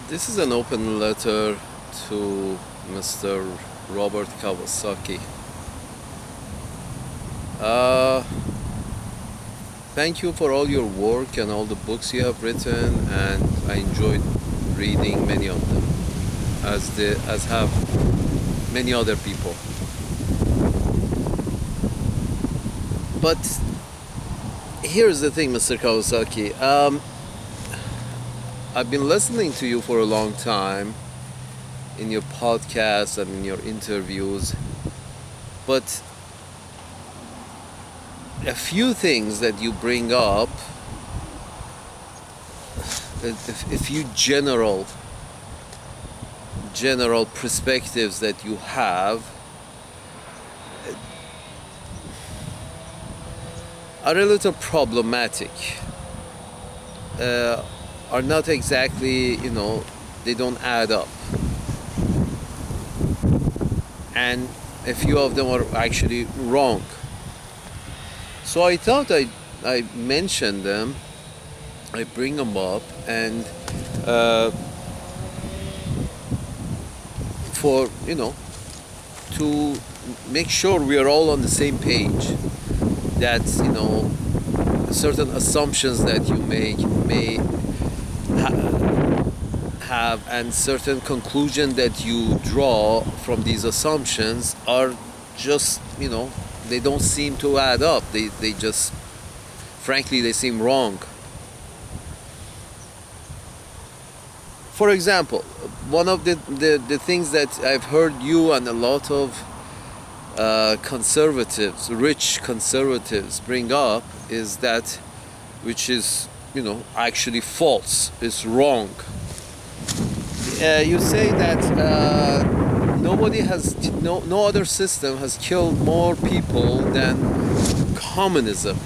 This is an open letter to Mr. Robert Kawasaki. Uh, Thank you for all your work and all the books you have written, and I enjoyed reading many of them, as have many other people. But here's the thing, Mr. Kawasaki. I've been listening to you for a long time in your podcasts and in your interviews, but a few things that you bring up, a few general perspectives that you have, are a little problematic. Are not exactly, they don't add up. And a few of them are actually wrong. So I thought I mention them, I bring them up, and for, to make sure we are all on the same page, that, certain assumptions that you may have and certain conclusion that you draw from these assumptions are just, they don't seem to add up. They just, frankly, they seem wrong. For example, one of the things that I've heard you and a lot of conservatives, rich conservatives, bring up is that, which is, actually false, is wrong. You say that no other system has killed more people than communism,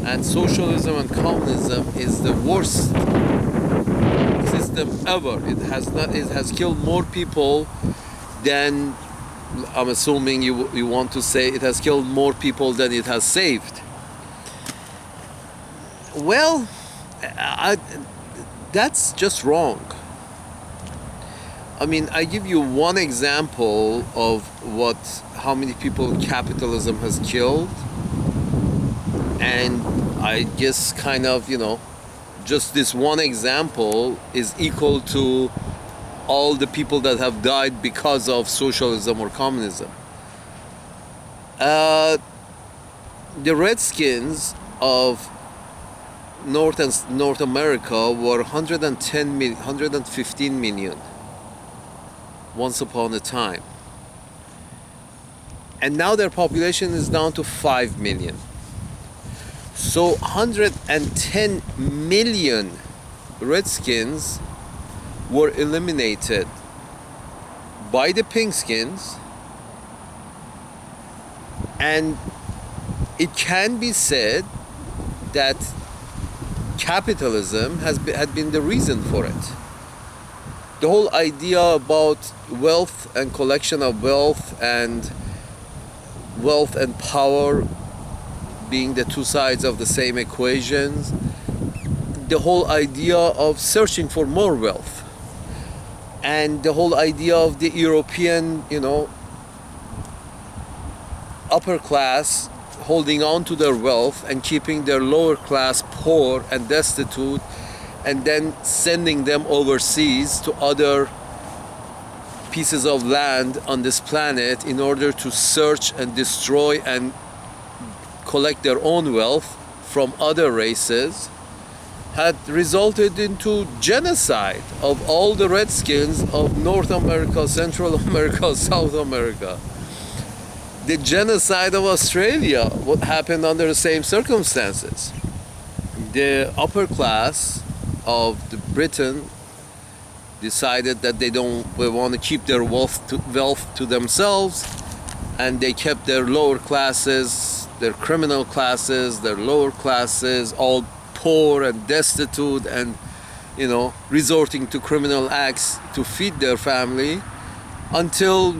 and socialism and communism is the worst system ever. It has killed more people than, I'm assuming you want to say, it has killed more people than it has saved. Well, that's just wrong. I mean, I give you one example of how many people capitalism has killed, and I guess kind of, just this one example is equal to all the people that have died because of socialism or communism. The Redskins of North America were 115 million once upon a time, and now their population is down to 5 million. So 110 million Redskins were eliminated by the Pinkskins, and it can be said that capitalism had been the reason for it. The whole idea about wealth and collection of wealth and power being the two sides of the same equations, the whole idea of searching for more wealth, and the whole idea of the European, upper class holding on to their wealth and keeping their lower class poor and destitute, and then sending them overseas to other pieces of land on this planet in order to search and destroy and collect their own wealth from other races, had resulted into genocide of all the Redskins of North America, Central America, South America. The genocide of Australia, what happened under the same circumstances. The upper class of Britain decided that they want to keep their wealth to themselves, and they kept their lower classes, their criminal classes, their lower classes, all poor and destitute, and resorting to criminal acts to feed their family, until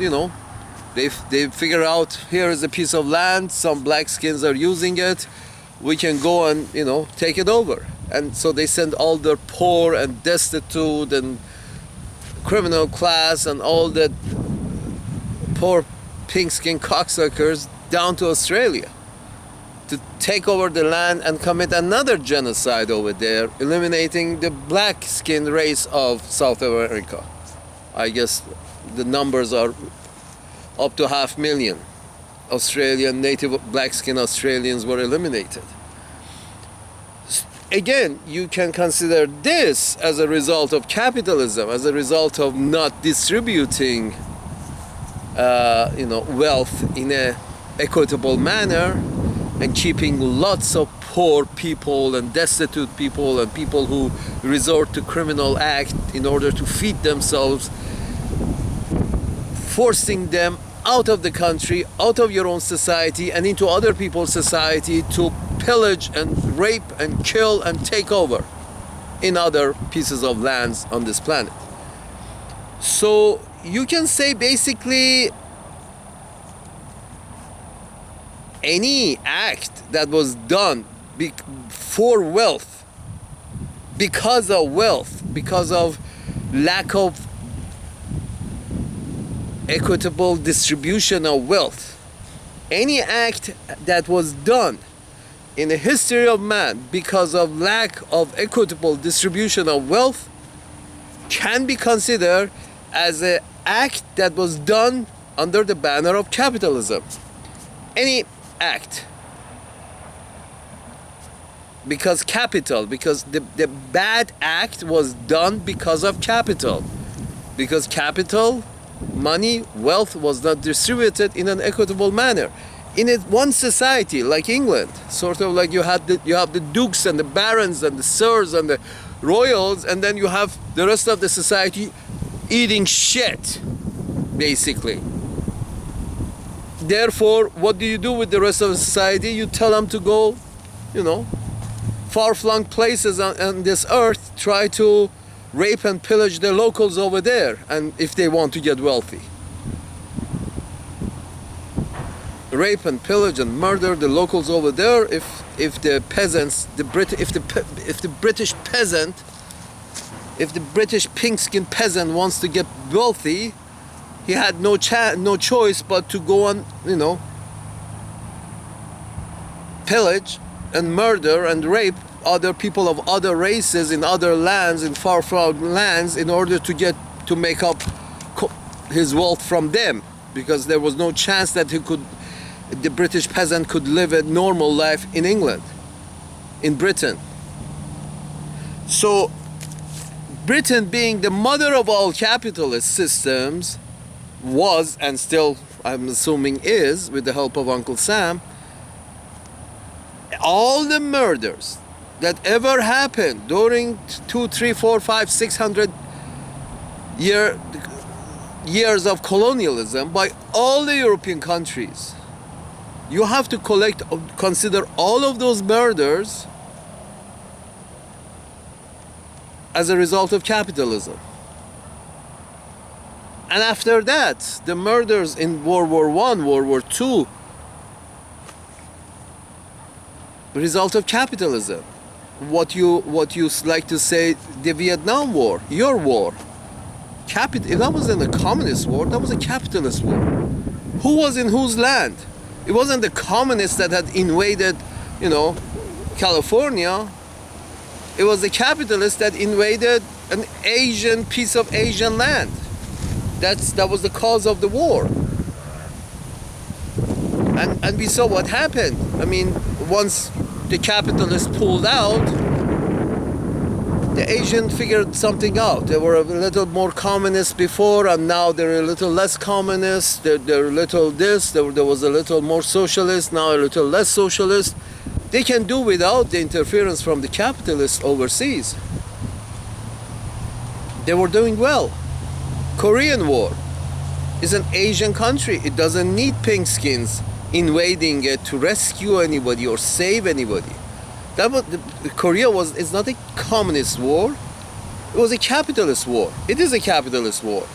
they figure out, here is a piece of land, some black skins are using it, we can go and take it over. And so they send all their poor and destitute and criminal class and all the poor pink-skinned cocksuckers down to Australia to take over the land and commit another genocide over there, eliminating the black-skinned race of South America. I guess the numbers are up to 500,000 Australian, native black-skinned Australians were eliminated. Again, you can consider this as a result of capitalism, as a result of not distributing wealth in a equitable manner and keeping lots of poor people and destitute people and people who resort to criminal act in order to feed themselves, forcing them out of the country, out of your own society and into other people's society to pillage and rape and kill and take over in other pieces of lands on this planet. So you can say basically any act that was done for wealth, because of lack of equitable distribution of wealth, any act that was done in the history of man because of lack of equitable distribution of wealth can be considered as an act that was done under the banner of capitalism. Any act. Because the bad act was done because of capital. Because capital, money, wealth was not distributed in an equitable manner. In one society like England, sort of like you have the dukes and the barons and the sirs and the royals, and then you have the rest of the society eating shit, basically. Therefore, what do you do with the rest of the society? You tell them to go, far-flung places on this earth, try to rape and pillage the locals over there, and if they want to get wealthy. Rape and pillage and murder the locals over there. If the peasants, if the British peasant, if the British pink-skinned peasant wants to get wealthy, he had no choice but to go on, pillage and murder and rape other people of other races in other lands, in far-flung lands, in order to make up his wealth from them, because there was no chance that the British peasant could live a normal life in England, in Britain. So Britain, being the mother of all capitalist systems, was, and still I'm assuming is, with the help of Uncle Sam, all the murders that ever happened during 200, 300, 400, 500, 600 years of colonialism by all the European countries, you have to consider all of those murders as a result of capitalism. And after that, the murders in World War I, World War II, result of capitalism. What you like to say, the Vietnam War, your war. That wasn't a communist war, that was a capitalist war. Who was in whose land? It wasn't the communists that had invaded, California. It was the capitalists that invaded an Asian piece of Asian land. That was the cause of the war. And we saw what happened. I mean, once the capitalists pulled out, the Asian figured something out. They were a little more communist before, and now they're a little less communist. They're a little this. There was a little more socialist, now a little less socialist. They can do without the interference from the capitalists overseas. They were doing well. Korean War is an Asian country. It doesn't need pink skins invading it to rescue anybody or save anybody. Korea is not a communist war. It was a capitalist war. It is a capitalist war.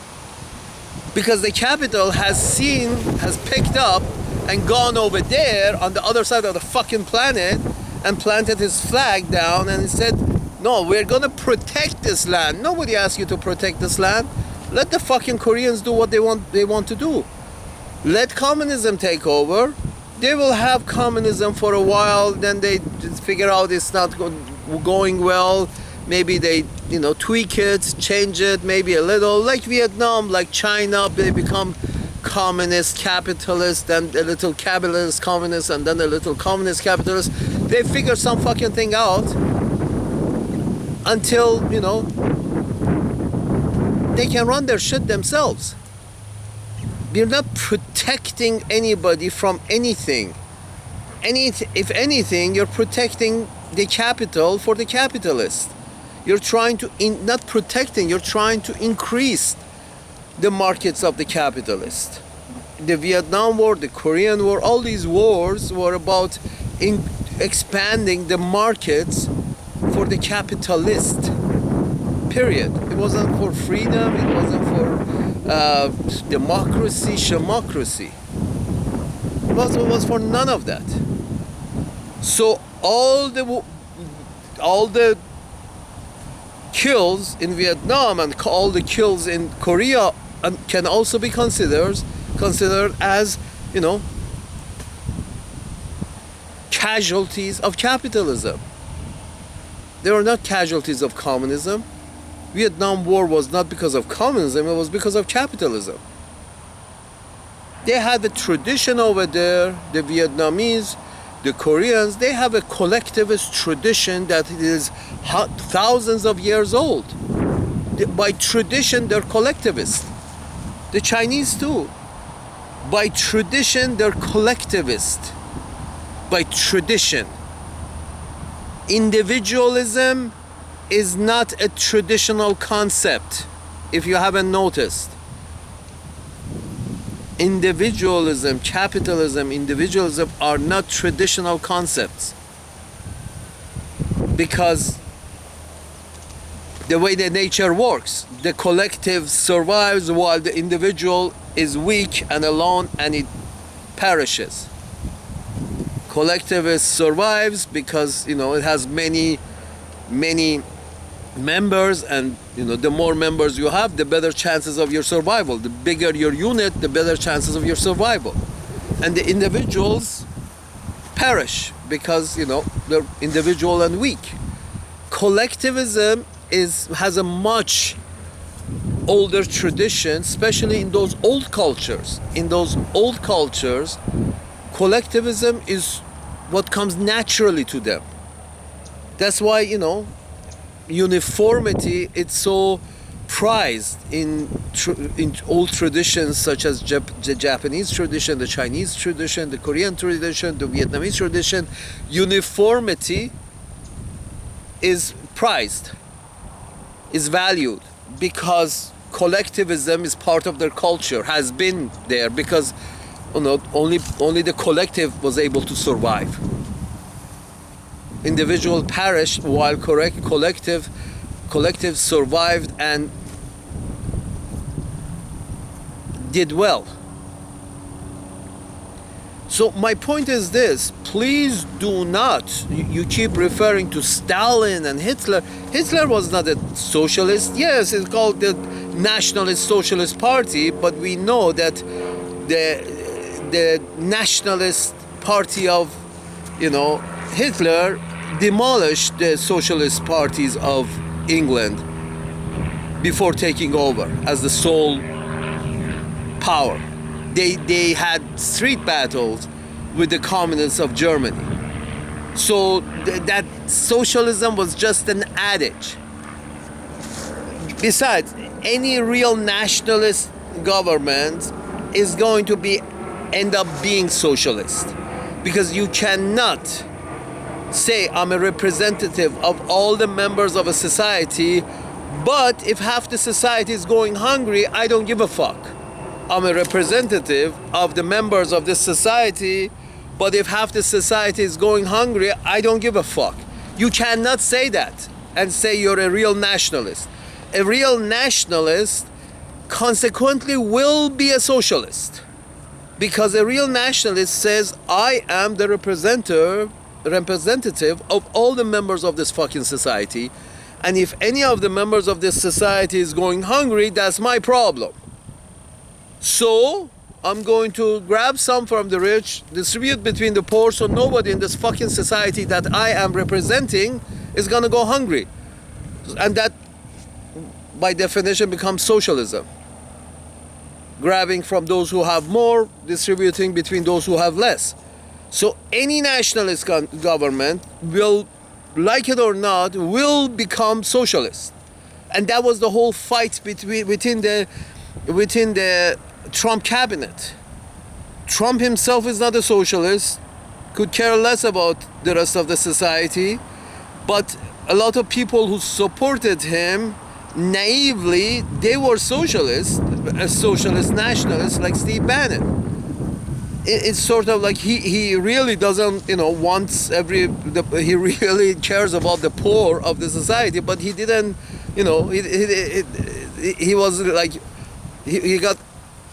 Because the capital has picked up and gone over there on the other side of the fucking planet and planted his flag down and he said, no, we're gonna protect this land. Nobody asked you to protect this land. Let the fucking Koreans do what they want to do. Let communism take over. They will have communism for a while, then they figure out it's not going well. Maybe they, tweak it, change it, maybe a little. Like Vietnam, like China, they become communist, capitalist, then a little capitalist, communist, and then a little communist, capitalist. They figure some fucking thing out until, they can run their shit themselves. We're not protecting anybody from anything. If anything, you're protecting the capital for the capitalist. You're trying to, not protecting, you're trying to increase the markets of the capitalist. The Vietnam War, the Korean War, all these wars were about expanding the markets for the capitalist. Period. It wasn't for freedom, it wasn't for democracy, shemocracy. It was for none of that. So all the kills in Vietnam and all the kills in Korea can also be considered as, casualties of capitalism. They were not casualties of communism. Vietnam War was not because of communism, it was because of capitalism. They had a tradition over there, the Vietnamese, the Koreans, they have a collectivist tradition that is thousands of years old. By tradition, they're collectivist. The Chinese too. By tradition, they're collectivist. By tradition. Individualism is not a traditional concept, if you haven't noticed. Individualism, capitalism, individualism are not traditional concepts. Because the way that nature works, the collective survives while the individual is weak and alone and it perishes. Collectivist survives because, it has many members, and the more members you have, the better chances of your survival. The bigger your unit, the better chances of your survival. And the individuals perish because they're individual and weak. Collectivism has a much older tradition, especially in those old cultures. In those old cultures, collectivism is what comes naturally to them. That's why uniformity, it's so prized in old traditions such as the Japanese tradition, the Chinese tradition, the Korean tradition, the Vietnamese tradition. Uniformity is prized, is valued, because collectivism is part of their culture, has been there, because only the collective was able to survive. Individual perished while collective survived and did well. So my point is this: please do not, you keep referring to Stalin and Hitler. Hitler was not a socialist. Yes, it's called the Nationalist Socialist Party, but we know that the Nationalist Party of Hitler demolished the socialist parties of England before taking over as the sole power. They had street battles with the communists of Germany. So that socialism was just an adage. Besides, any real nationalist government is going to end up being socialist, because you cannot say I'm a representative of all the members of a society, but if half the society is going hungry, I don't give a fuck. I'm a representative of the members of this society, but if half the society is going hungry, I don't give a fuck. You cannot say that and say you're a real nationalist. A real nationalist consequently will be a socialist, because a real nationalist says I am the representative representative of all the members of this fucking society. And if any of the members of this society is going hungry, that's my problem. So I'm going to grab some from the rich, distribute between the poor, so nobody in this fucking society that I am representing is gonna go hungry. And that, by definition, becomes socialism. Grabbing from those who have more, distributing between those who have less. So any nationalist government will, like it or not, will become socialist. And that was the whole fight within the Trump cabinet. Trump himself is not a socialist, could care less about the rest of the society, but a lot of people who supported him naively, they were socialists, socialist nationalists like Steve Bannon. It's sort of like he really doesn't, wants he really cares about the poor of the society, but he didn't, he was like, he got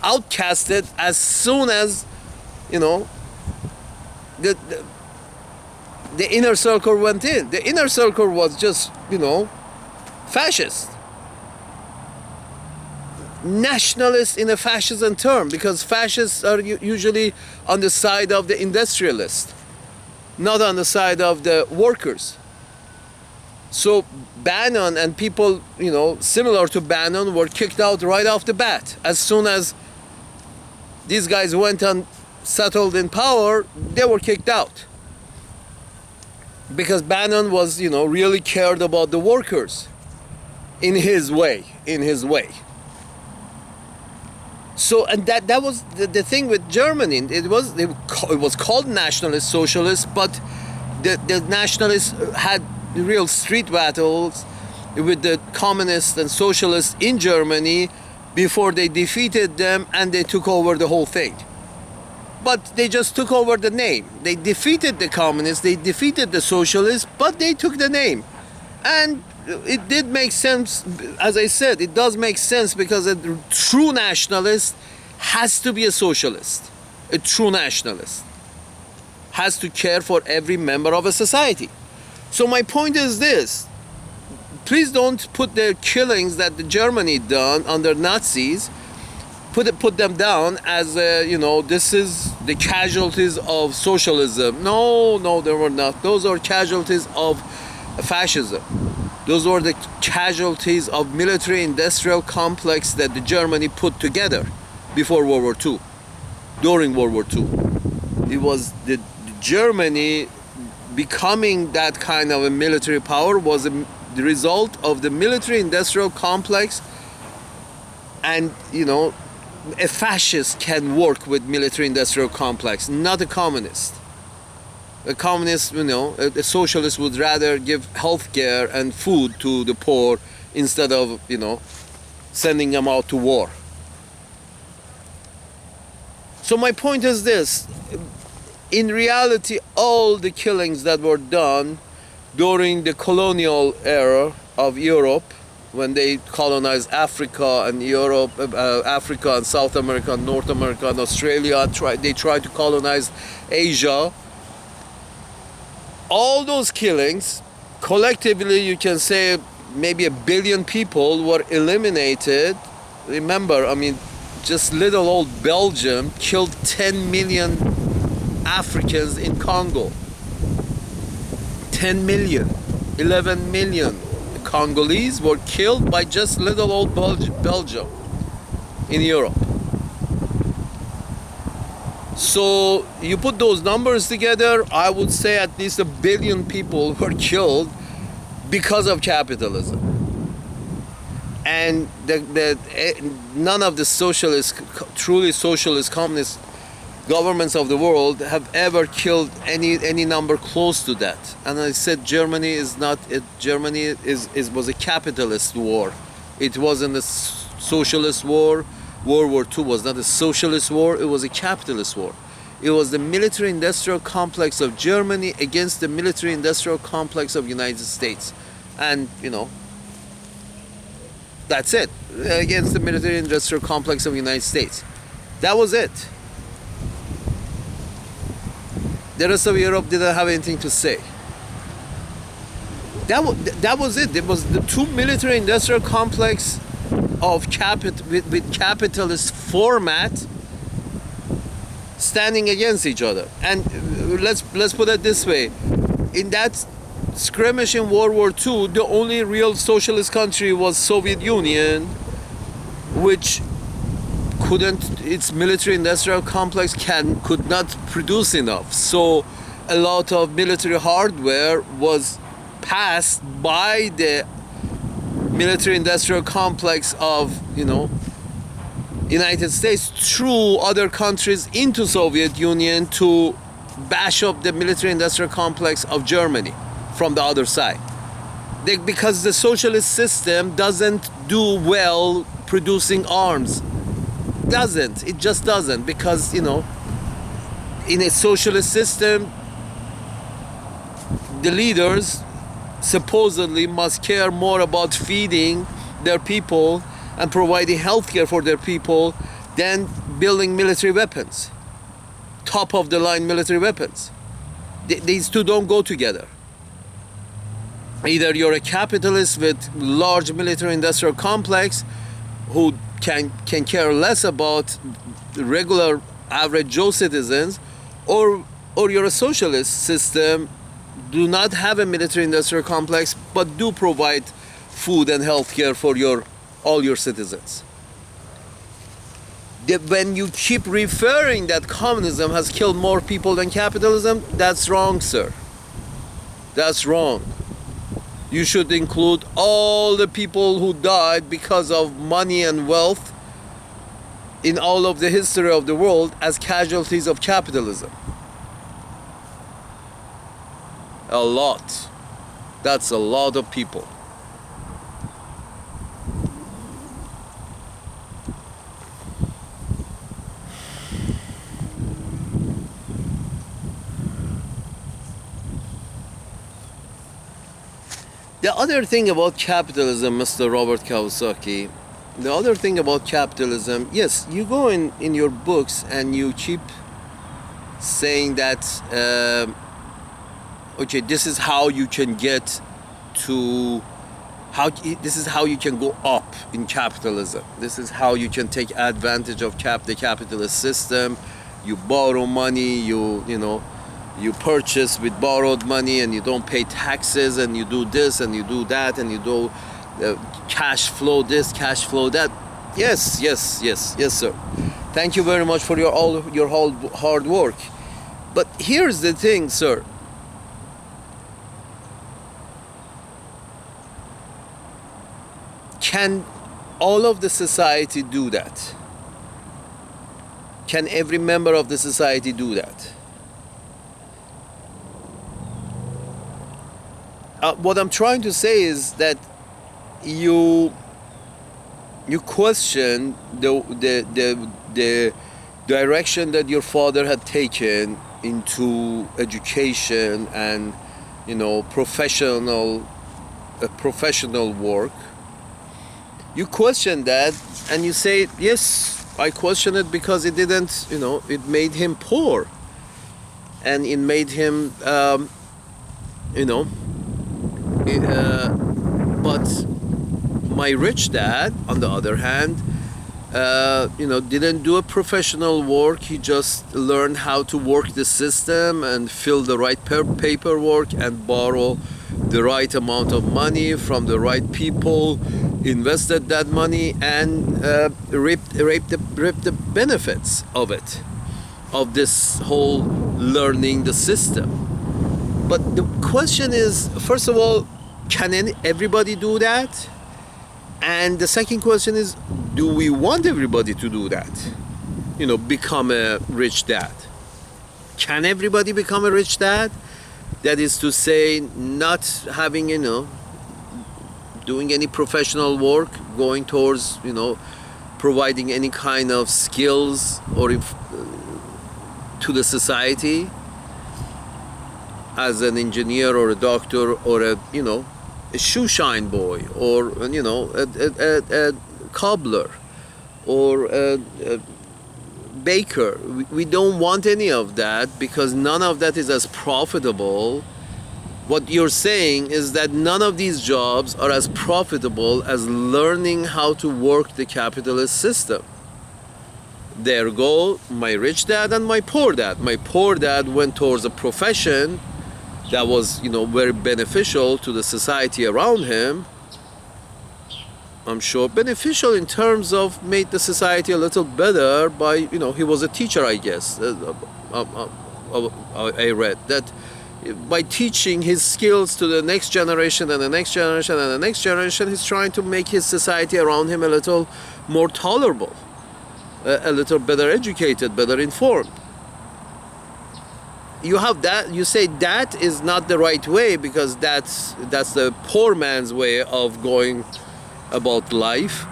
outcasted as soon as, the inner circle went in. The inner circle was just, fascist. Nationalist in a fascism term, because fascists are usually on the side of the industrialist, not on the side of the workers. So Bannon and people, similar to Bannon were kicked out right off the bat. As soon as these guys went and settled in power, they were kicked out. Because Bannon was, really cared about the workers in his way. So, and that was the thing with Germany. It was called nationalist socialist, but the nationalists had real street battles with the communists and socialists in Germany before they defeated them and they took over the whole thing. But they just took over the name. They defeated the communists, they defeated the socialists, but they took the name. And it did make sense. As I said, it does make sense, because a true nationalist has to be a socialist. A true nationalist has to care for every member of a society. So my point is this: please don't put the killings that the Germany done under Nazis, put them down as this is the casualties of socialism. No, they were not. Those are casualties of fascism. Those were the casualties of military-industrial complex that the Germany put together before World War II, during World War II. It was the Germany becoming that kind of a military power was the result of the military-industrial complex. And, a fascist can work with military-industrial complex, not a communist. A communist, a socialist would rather give health care and food to the poor instead of, sending them out to war. So my point is this: in reality, all the killings that were done during the colonial era of Europe, when they colonized Africa and Europe, Africa and South America, and North America and Australia, they tried to colonize Asia. All those killings, collectively, you can say maybe 1 billion people were eliminated. Remember, just little old Belgium killed 10 million Africans in Congo. 10 million, 11 million Congolese were killed by just little old Belgium in Europe. So you put those numbers together, I would say at least 1 billion people were killed because of capitalism. And none of the truly socialist communist governments of the world have ever killed any number close to that. And I said Germany is not. Germany was a capitalist war. It wasn't a socialist war. World War II was not a socialist war. It was a capitalist war. It was the military-industrial complex of Germany against the military-industrial complex of United States, and that's it. Against the military-industrial complex of United States. That was it. The rest of Europe didn't have anything to say. That was it. It was the two military industrial complex of with capitalist format standing against each other. And let's put it this way: in that skirmish in World War II, the only real socialist country was Soviet Union, which its military industrial complex could not produce enough. So a lot of military hardware was passed by the military industrial complex of United States through other countries into Soviet Union to bash up the military industrial complex of Germany from the other side. Because the socialist system doesn't do well producing arms. It just doesn't, because in a socialist system the leaders supposedly must care more about feeding their people and providing health care for their people than building military weapons, top of the line military weapons. These two don't go together. Either you're a capitalist with large military industrial complex who can care less about regular average Joe citizens, or you're a socialist system, do not have a military industrial complex but do provide food and health care for all your citizens. When you keep referring that communism has killed more people than capitalism, that's wrong, sir. That's wrong. You should include all the people who died because of money and wealth in all of the history of the world as casualties of capitalism. A lot. That's a lot of people. The other thing about capitalism, Mr. Robert Kiyosaki, the other thing about capitalism, yes, you go in your books and you keep saying that, okay, this is how you can get to, this is how you can go up in capitalism. This is how you can take advantage of the capitalist system. You borrow money, you purchase with borrowed money, and you don't pay taxes, and you do this and you do that, and you do cash flow this, cash flow that. Yes, sir. Thank you very much for your whole hard work. But here's the thing, sir. Can all of the society do that? Can every member of the society do that? What I'm trying to say is that you question the direction that your father had taken into education and professional work. You question that, and you say, yes, I question it because it didn't, it made him poor, and it made him but my rich dad, on the other hand, didn't do a professional work. He just learned how to work the system and fill the right paperwork and borrow the right amount of money from the right people, invested that money, and reaped the benefits of it, of this whole learning the system. But the question is, first of all, can everybody do that? And the second question is, do we want everybody to do that? Become a rich dad. Can everybody become a rich dad? That is to say, not having, doing any professional work, going towards, providing any kind of skills or to the society as an engineer or a doctor or a shoe shine boy, or a cobbler, or a baker. We don't want any of that because none of that is as profitable. What you're saying is that none of these jobs are as profitable as learning how to work the capitalist system. There go my rich dad and my poor dad. My poor dad went towards a profession that was, very beneficial to the society around him. I'm sure beneficial in terms of made the society a little better by, he was a teacher, I guess. I read that by teaching his skills to the next generation and the next generation and the next generation, he's trying to make his society around him a little more tolerable, a little better educated, better informed. You have that, you say that is not the right way because that's the poor man's way of going about life,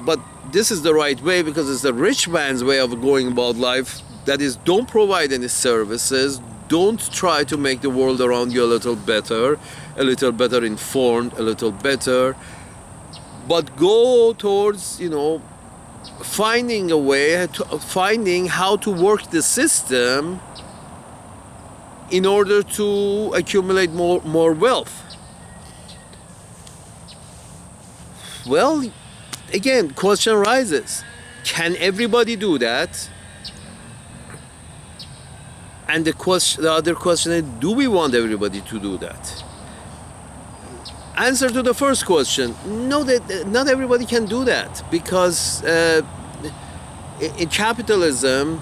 but this is the right way because it's the rich man's way of going about life. That is, don't provide any services, don't try to make the world around you a little better informed, a little better, but go towards, finding a way, finding how to work the system in order to accumulate more wealth. Well, again, question rises. Can everybody do that? And the other question is, do we want everybody to do that? Answer to the first question, no, that not everybody can do that because in capitalism,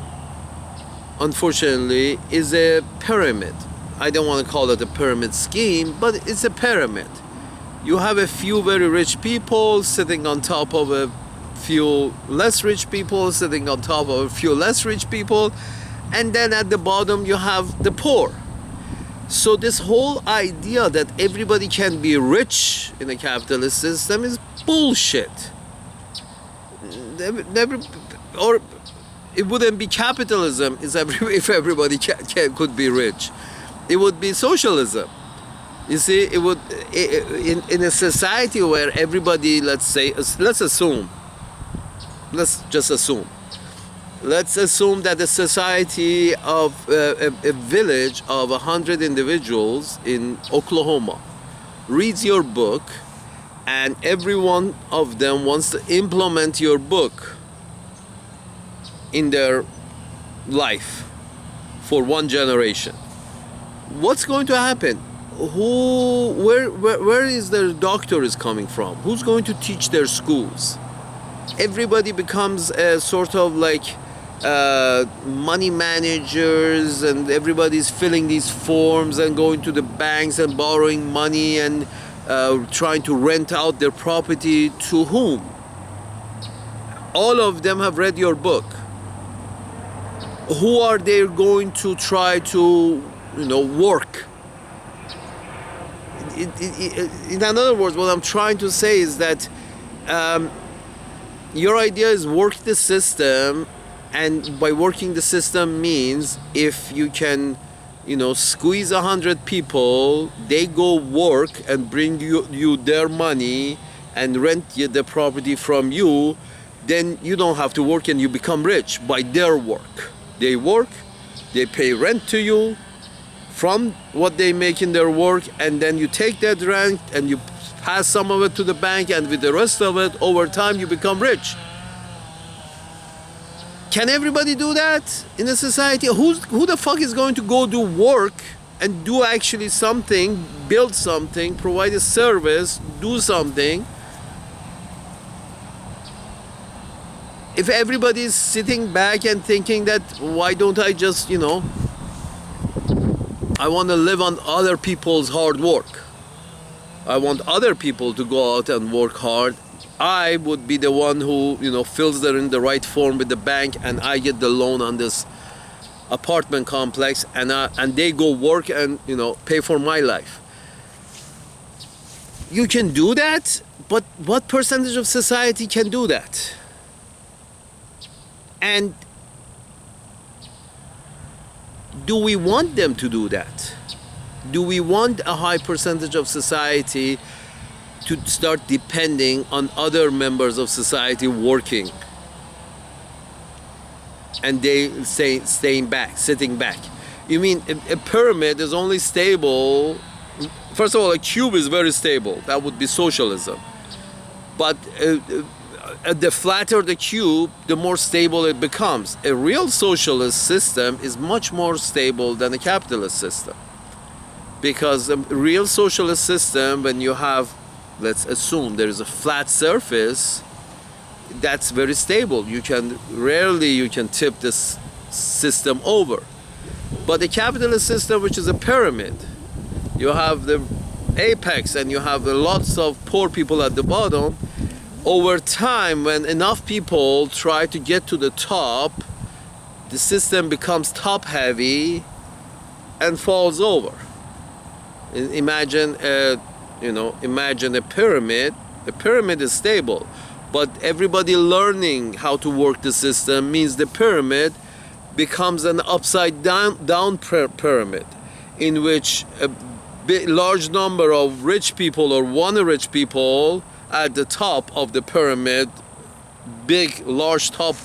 unfortunately, is a pyramid. I don't want to call it a pyramid scheme, but it's a pyramid. You have a few very rich people sitting on top of a few less rich people, sitting on top of a few less rich people, and then at the bottom you have the poor. So this whole idea that everybody can be rich in a capitalist system is bullshit. Or it wouldn't be capitalism if everybody could be rich. It would be socialism. You see, it would in a society where everybody, let's just assume that a society of a village of 100 individuals in Oklahoma reads your book, and every one of them wants to implement your book in their life for one generation. What's going to happen? Where is their doctor is coming from? Who's going to teach their schools? Everybody becomes a sort of like money managers, and everybody's filling these forms and going to the banks and borrowing money and trying to rent out their property to whom? All of them have read your book. Who are they going to try to, work? In other words, what I'm trying to say is that your idea is work the system, and by working the system means if you can, squeeze 100 people, they go work and bring you their money and rent the property from you, then you don't have to work and you become rich by their work. They work, they pay rent to you from what they make in their work, and then you take that rent and you pass some of it to the bank, and with the rest of it, over time, you become rich. Can everybody do that in a society? Who the fuck is going to go do work and do actually something, build something, provide a service, do something, if everybody is sitting back and thinking that, why don't I just, I want to live on other people's hard work. I want other people to go out and work hard. I would be the one who, fills them in the right form with the bank, and I get the loan on this apartment complex, and they go work and, pay for my life. You can do that, but what percentage of society can do that? And do we want them to do that? Do we want a high percentage of society to start depending on other members of society working? and they staying back, sitting back. You mean a pyramid is only stable? First of all, a cube is very stable. That would be socialism. But the flatter the cube, the more stable it becomes. A real socialist system is much more stable than a capitalist system. Because a real socialist system, when you have, let's assume there is a flat surface, that's very stable. You can tip this system over. But the capitalist system, which is a pyramid, you have the apex and you have lots of poor people at the bottom. Over time, when enough people try to get to the top, the system becomes top heavy and falls over. Imagine a pyramid. A pyramid is stable, but everybody learning how to work the system means the pyramid becomes an upside down pyramid, in which a large number of rich people or one rich people at the top of the pyramid, large top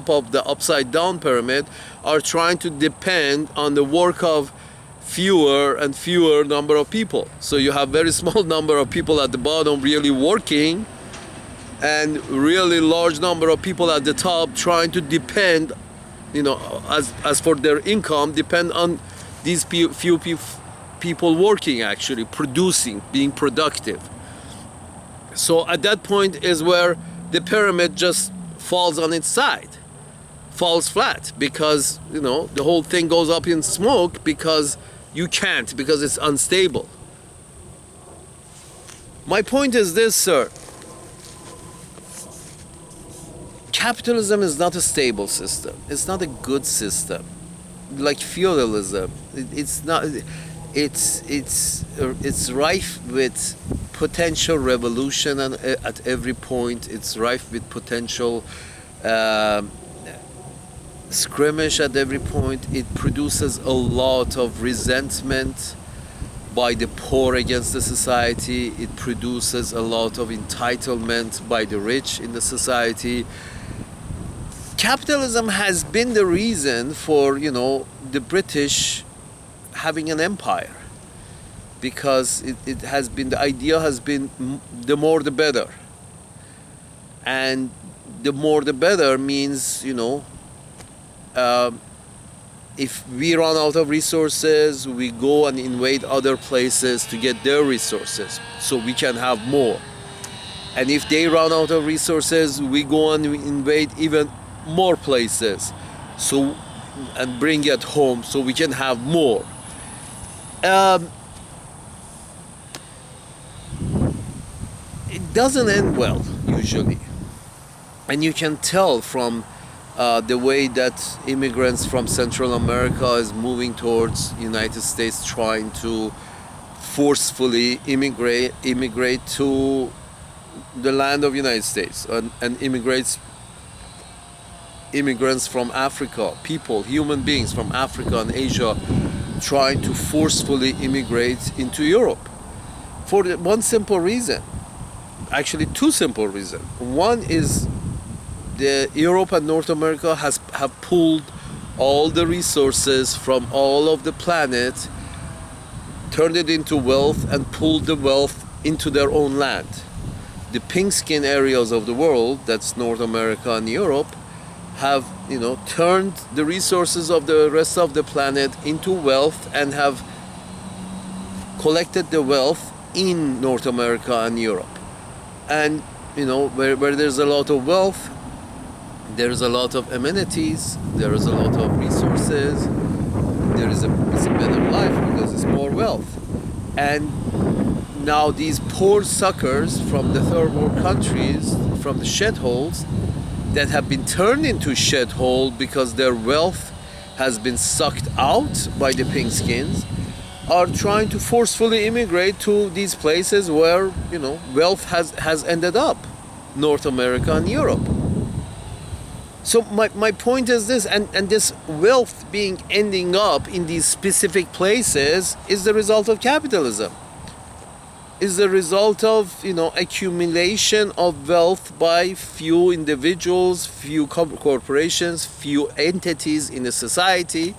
of the upside down pyramid, are trying to depend on the work of fewer and fewer number of people. So you have very small number of people at the bottom really working, and really large number of people at the top trying to depend, as for their income, depend on these few people working, actually producing, being productive. So at that point is where the pyramid just falls on its side, falls flat, because the whole thing goes up in smoke because because it's unstable. My point is this, sir. Capitalism is not a stable system. It's not a good system. Like feudalism, it's not. It's rife with potential revolution, and at every point it's rife with potential skirmish. At every point it produces a lot of resentment by the poor against the society. It produces a lot of entitlement by the rich in the society. Capitalism has been the reason for the British having an empire, because the idea has been the more the better, and the more the better means if we run out of resources, we go and invade other places to get their resources so we can have more, and if they run out of resources, we go and invade even more places and bring it home so we can have more. It doesn't end well usually, and you can tell from the way that immigrants from Central America is moving towards United States, trying to forcefully immigrate to the land of United States, and immigrants from Africa, human beings from Africa and Asia, trying to forcefully immigrate into Europe for one simple reason. Actually, two simple reasons. One is Europe and North America have pulled all the resources from all of the planet, turned it into wealth, and pulled the wealth into their own land. The pink skin areas of the world, that's North America and Europe, have turned the resources of the rest of the planet into wealth, and have collected the wealth in North America and Europe. And where there's a lot of wealth, there's a lot of amenities, there is a lot of resources, it's a better life because it's more wealth. And now these poor suckers from the third world countries, from the shitholes, that have been turned into shithole because their wealth has been sucked out by the pink skins, are trying to forcefully immigrate to these places where wealth has ended up, North America and Europe. So my point is this, and this wealth ending up in these specific places is the result of capitalism. is the result of, accumulation of wealth by few individuals, few corporations, few entities in a society,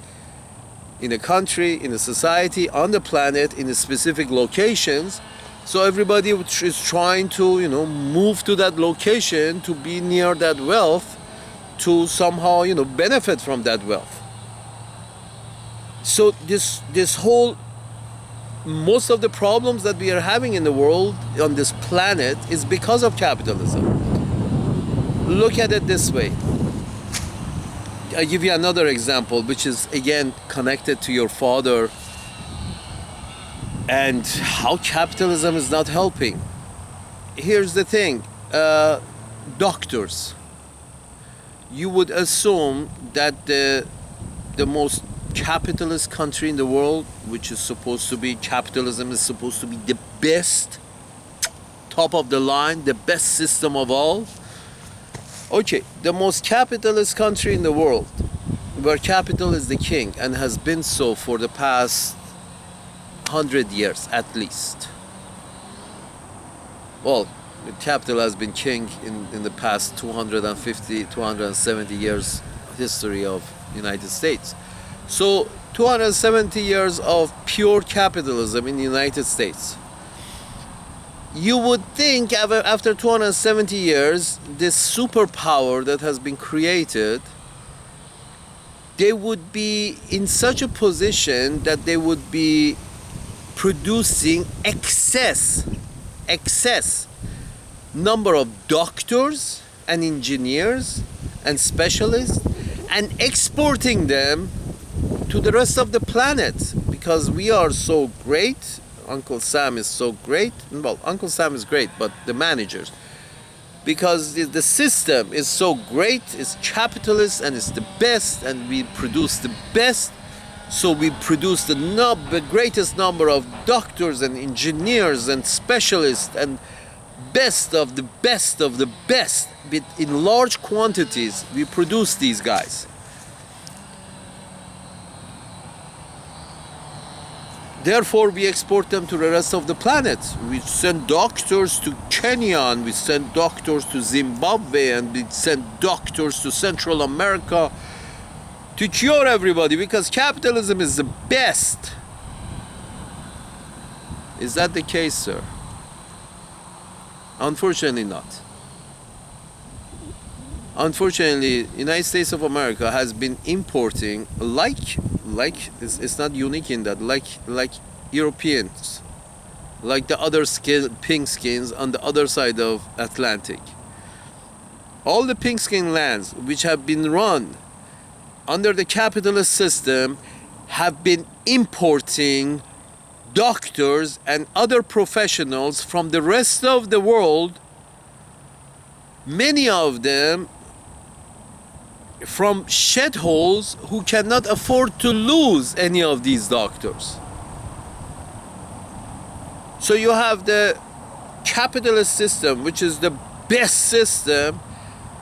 in a country, in a society, on the planet, in a specific locations. So everybody is trying to, move to that location, to be near that wealth, to somehow, benefit from that wealth. So this whole, most of the problems that we are having in the world, on this planet, is because of capitalism. Look at it this way. I'll give you another example, which is again connected to your father and how capitalism is not helping. Here's the thing, doctors. You would assume that the most capitalist country in the world, which is supposed to be, capitalism is supposed to be the best, top of the line, the best system of all. Okay, the most capitalist country in the world, where capital is the king and has been so for the past 100 years at least. Well, capital has been king in the past 250, 270 years history of United States. So 270 years of pure capitalism in the United States. You would think after 270 years, this superpower that has been created, they would be in such a position that they would be producing excess number of doctors and engineers and specialists, and exporting them to the rest of the planet, because we are so great. Uncle Sam is so great. Well, Uncle Sam is great, but the managers, because the system is so great, it's capitalist and it's the best, and we produce the best. So we produce the greatest number of doctors and engineers and specialists and best of the best of the best. But in large quantities, we produce these guys. Therefore, we export them to the rest of the planet. We send doctors to Kenya, and we send doctors to Zimbabwe, and we send doctors to Central America to cure everybody, because capitalism is the best. Is that the case, sir? Unfortunately not. Unfortunately, United States of America has been importing, it's not unique in that, like Europeans, like the other pink skins on the other side of Atlantic. All the pink skin lands which have been run under the capitalist system have been importing doctors and other professionals from the rest of the world, many of them from shitholes who cannot afford to lose any of these doctors. So you have the capitalist system, which is the best system,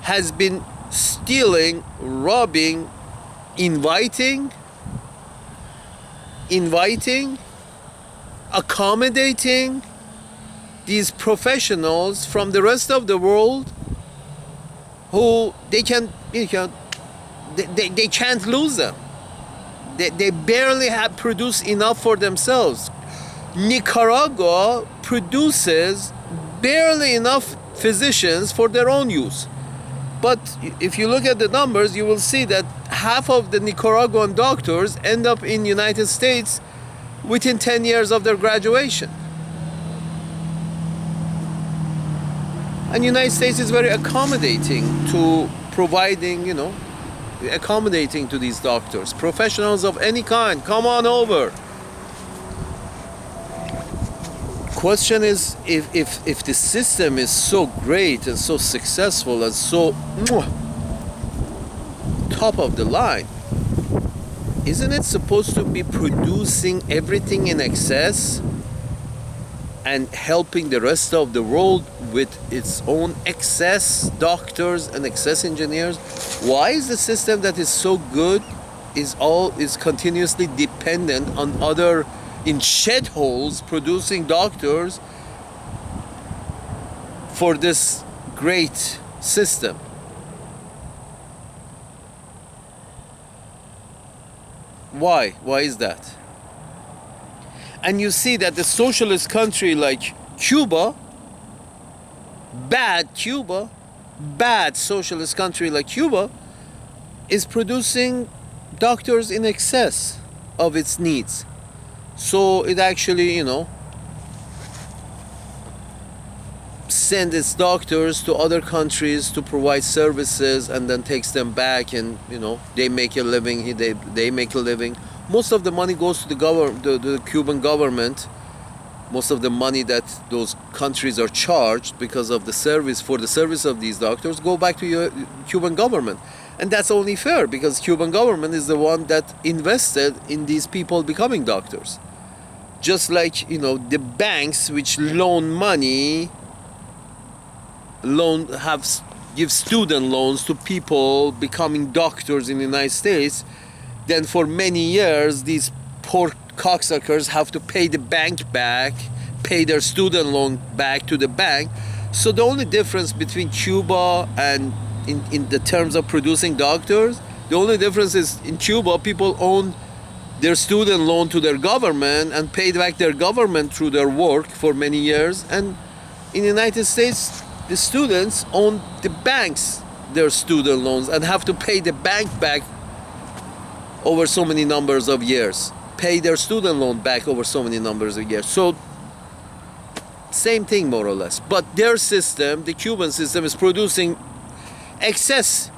has been stealing, robbing, inviting, accommodating these professionals from the rest of the world who they can't lose them. They barely have produced enough for themselves. Nicaragua produces barely enough physicians for their own use. But if you look at the numbers, you will see that half of the Nicaraguan doctors end up in the United States within 10 years of their graduation. And the United States is very accommodating to providing, accommodating to these doctors, professionals of any kind. Come on over. Question is, if the system is so great and so successful and so top of the line, isn't it supposed to be producing everything in excess and helping the rest of the world with its own excess doctors and excess engineers? Why is the system that is so good is continuously dependent on other in shed holes producing doctors for this great system. Why? Why is that? And you see that the socialist country like Cuba, bad socialist country like Cuba, is producing doctors in excess of its needs. So it actually, send its doctors to other countries to provide services and then takes them back, and they make a living. They make a living. Most of the money goes to the Cuban government. Most of the money that those countries are charged because of the service of these doctors go back to your Cuban government. And that's only fair because Cuban government is the one that invested in these people becoming doctors. Just like, the banks which loan money, give student loans to people becoming doctors in the United States, then for many years these poor cocksuckers have to pay the bank back, pay their student loan back to the bank. So the only difference between Cuba and in the terms of producing doctors, the only difference is in Cuba people own their student loan to their government and paid back their government through their work for many years, and in the United States the students own the banks their student loans and have to pay the bank back over so many numbers of years, pay their student loan back over so many numbers of years. So same thing more or less, but their system, the Cuban system, is producing excess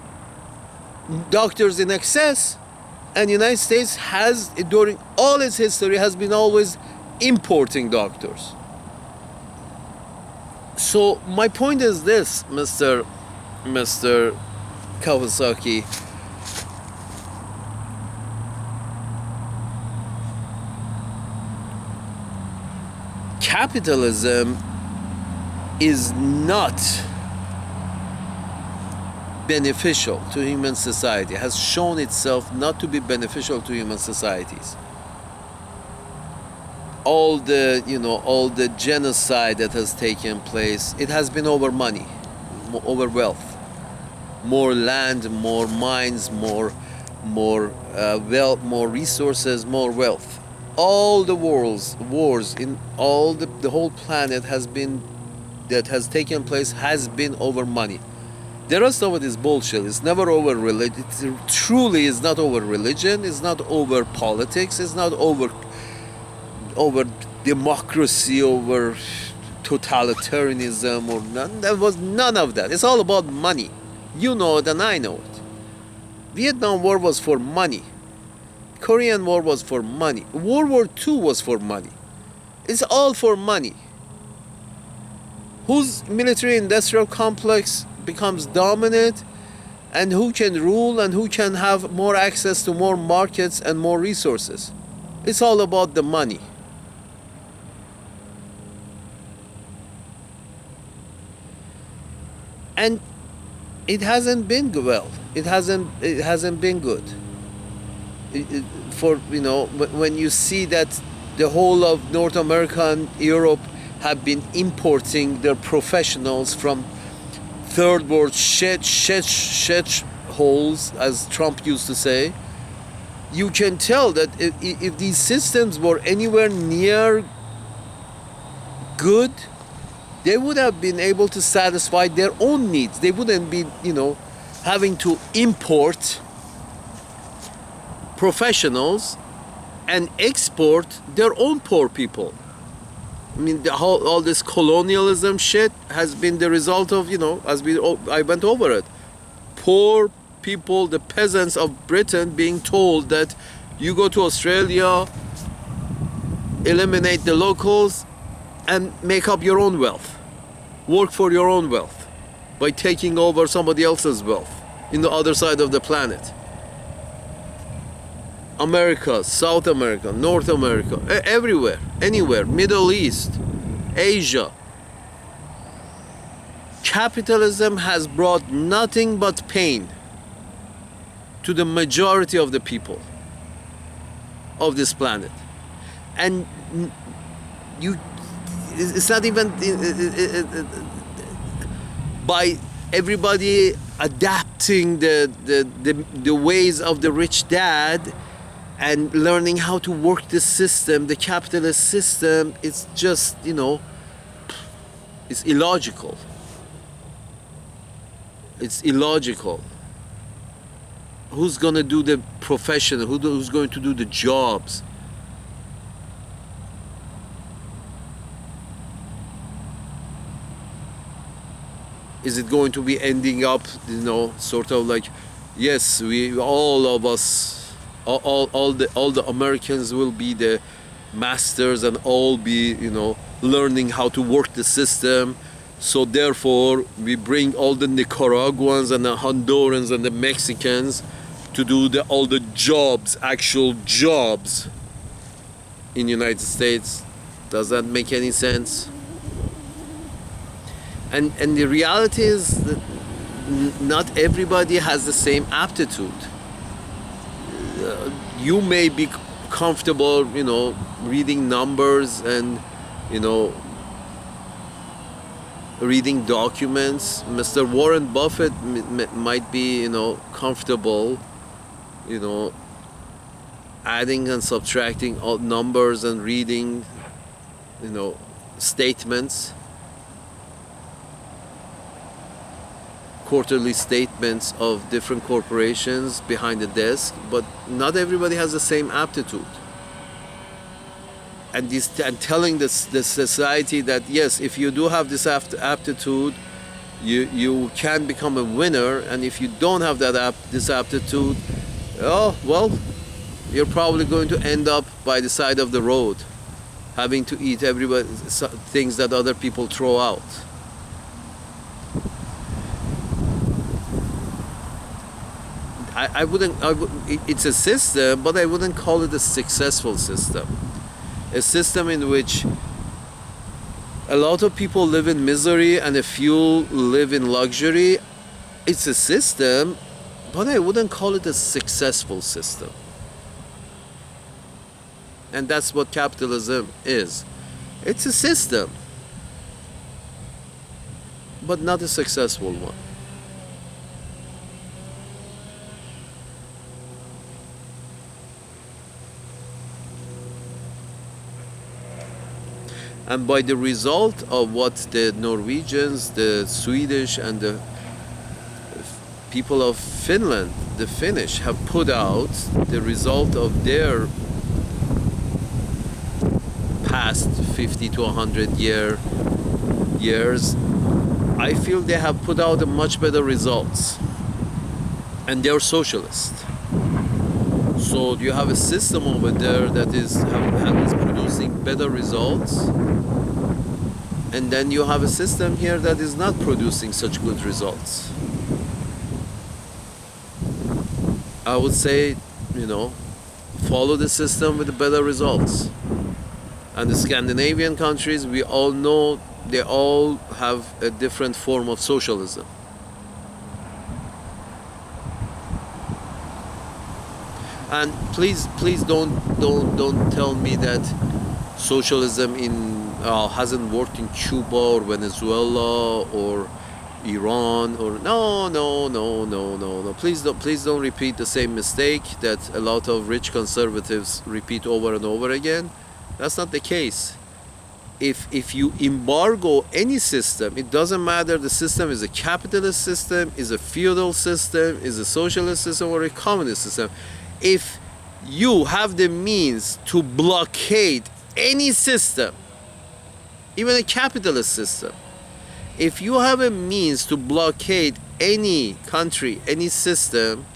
doctors in excess, and the United States has, during all its history, has been always importing doctors. So my point is this, Mr. Kawasaki. Capitalism is not beneficial to human society, has shown itself not to be beneficial to human societies. All the genocide that has taken place, it has been over money, over wealth, more land, more mines, more wealth, more resources, more wealth. All the wars in all the whole planet that has taken place has been over money. The rest of it is bullshit. It's never over religion. It truly is not over religion. It's not over politics. It's not over democracy, over totalitarianism, or none. There was none of that. It's all about money. You know it and I know it. Vietnam War was for money. Korean War was for money. World War II was for money. It's all for money. Whose military industrial complex becomes dominant, and who can rule, and who can have more access to more markets and more resources. It's all about the money. And it hasn't been well. It hasn't been good. When you see that the whole of North America and Europe have been importing their professionals from third world shit holes, as Trump used to say, you can tell that if these systems were anywhere near good, they would have been able to satisfy their own needs. They wouldn't be, having to import professionals and export their own poor people. I mean, all this colonialism shit has been the result of, I went over it. Poor people, the peasants of Britain, being told that you go to Australia, eliminate the locals, and make up your own wealth. Work for your own wealth by taking over somebody else's wealth in the other side of the planet. America, South America, North America, everywhere, anywhere, Middle East, Asia. Capitalism has brought nothing but pain to the majority of the people of this planet. And it's not even, by everybody adapting the ways of the rich dad and learning how to work the system, the capitalist system, it's just, it's illogical. It's illogical. Who's going to do the profession? Who's going to do the jobs? Is it going to be ending up, sort of like, yes, we all of us, all the Americans will be the masters and all be, learning how to work the system. So therefore, we bring all the Nicaraguans and the Hondurans and the Mexicans to do all the jobs, actual jobs in the United States. Does that make any sense? And the reality is that not everybody has the same aptitude. You may be comfortable, reading numbers and, reading documents. Mr. Warren Buffett might be, comfortable, adding and subtracting all numbers and reading, statements, quarterly statements of different corporations behind the desk, but not everybody has the same aptitude. And telling the society that yes, if you do have this aptitude, you can become a winner, and if you don't have this aptitude, oh well, you're probably going to end up by the side of the road, having to eat things that other people throw out. It's a system, but I wouldn't call it a successful system. A system in which a lot of people live in misery and a few live in luxury. It's a system, but I wouldn't call it a successful system. And that's what capitalism is. It's a system, but not a successful one. And by the result of what the Norwegians, the Swedish, and the people of Finland, the Finnish, have put out, the result of their past 50 to 100 years, I feel they have put out a much better results. And they're socialist. So you have a system over there that is producing better results, and then you have a system here that is not producing such good results. I would say, follow the system with the better results. And the Scandinavian countries, we all know, they all have a different form of socialism. And please don't tell me that socialism hasn't worked in Cuba or Venezuela or Iran or no. Please don't repeat the same mistake that a lot of rich conservatives repeat over and over again. That's not the case. If you embargo any system, it doesn't matter the system is a capitalist system, is a feudal system, is a socialist system, or a communist system. If you have the means to blockade any system, even a capitalist system, if you have a means to blockade any country, any system,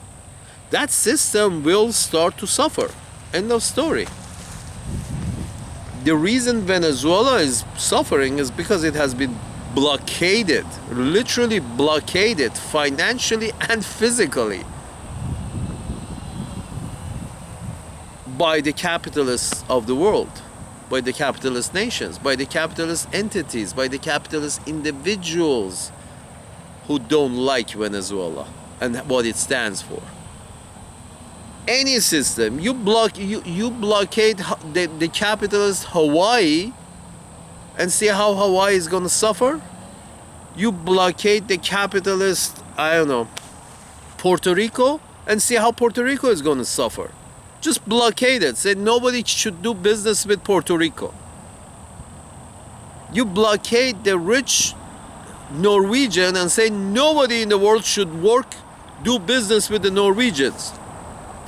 that system will start to suffer. End of story. The reason Venezuela is suffering is because it has been blockaded, literally blockaded, financially and physically, by the capitalists of the world, by the capitalist nations, by the capitalist entities, by the capitalist individuals who don't like Venezuela and what it stands for. Any system, you blockade the capitalist Hawaii and see how Hawaii is going to suffer. You blockade the capitalist, I don't know, Puerto Rico, and see how Puerto Rico is going to suffer. Just blockade it. Say nobody should do business with Puerto Rico. You blockade the rich Norwegian and say nobody in the world should do business with the Norwegians.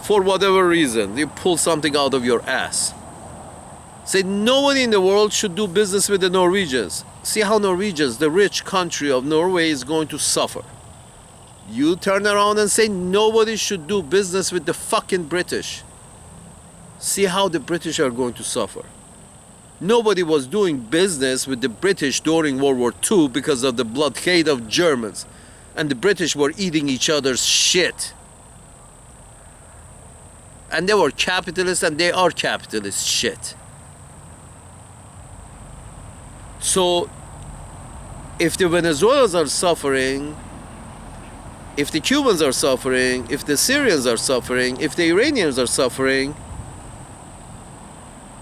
For whatever reason, you pull something out of your ass. Say nobody in the world should do business with the Norwegians. See how Norwegians, the rich country of Norway, is going to suffer. You turn around and say nobody should do business with the fucking British. See how the British are going to suffer. Nobody was doing business with the British during World War II because of the blockade of Germans. And the British were eating each other's shit. And they were capitalists, and they are capitalist shit. So, if the Venezuelans are suffering, if the Cubans are suffering, if the Syrians are suffering, if the Iranians are suffering,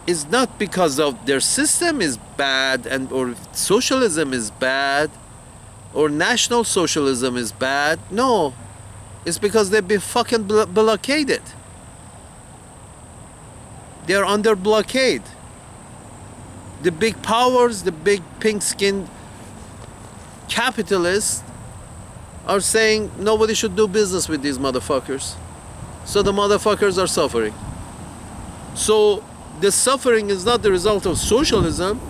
it's not because of their system is bad or socialism is bad or national socialism is bad. No, it's because they've been fucking blockaded. They're under blockade. The big powers, the big pink-skinned capitalists are saying nobody should do business with these motherfuckers. So the motherfuckers are suffering. So the suffering is not the result of socialism.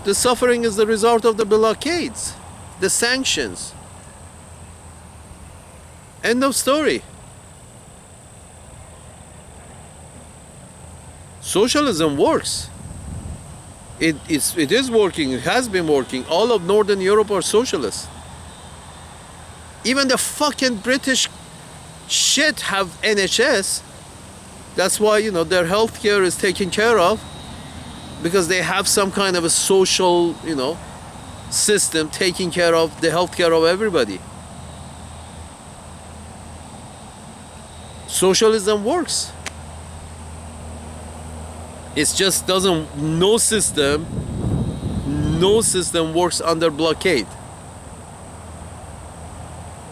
The suffering is the result of the blockades, the sanctions. End of story. Socialism works. It is working. It has been working. All of Northern Europe are socialists. Even the fucking British shit have NHS. That's why, their healthcare is taken care of, because they have some kind of a social, system taking care of the healthcare of everybody. Socialism works. It just no system works under blockade.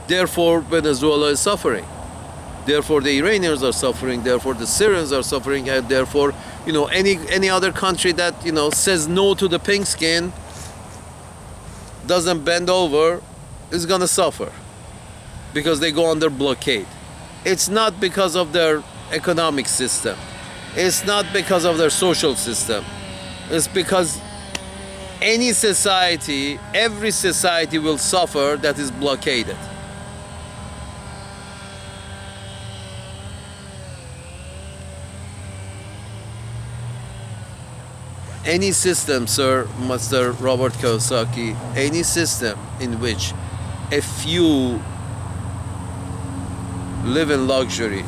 Therefore, Venezuela is suffering. Therefore, the Iranians are suffering. Therefore, the Syrians are suffering. And therefore, any other country that, says no to the pink skin, doesn't bend over, is going to suffer. Because they go under blockade. It's not because of their economic system. It's not because of their social system. It's because every society will suffer that is blockaded. Any system, sir, Master Robert Kiyosaki, any system in which a few live in luxury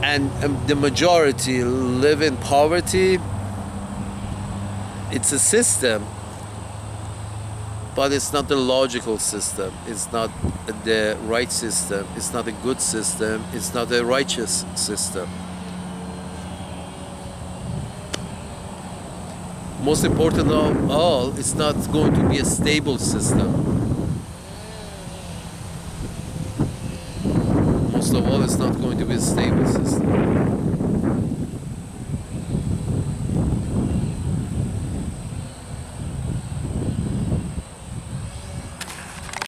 and the majority live in poverty, it's a system, but it's not the logical system. It's not the right system. It's not a good system. It's not a righteous system. Most important of all, it's not going to be a stable system. Most of all, it's not going to be a stable system.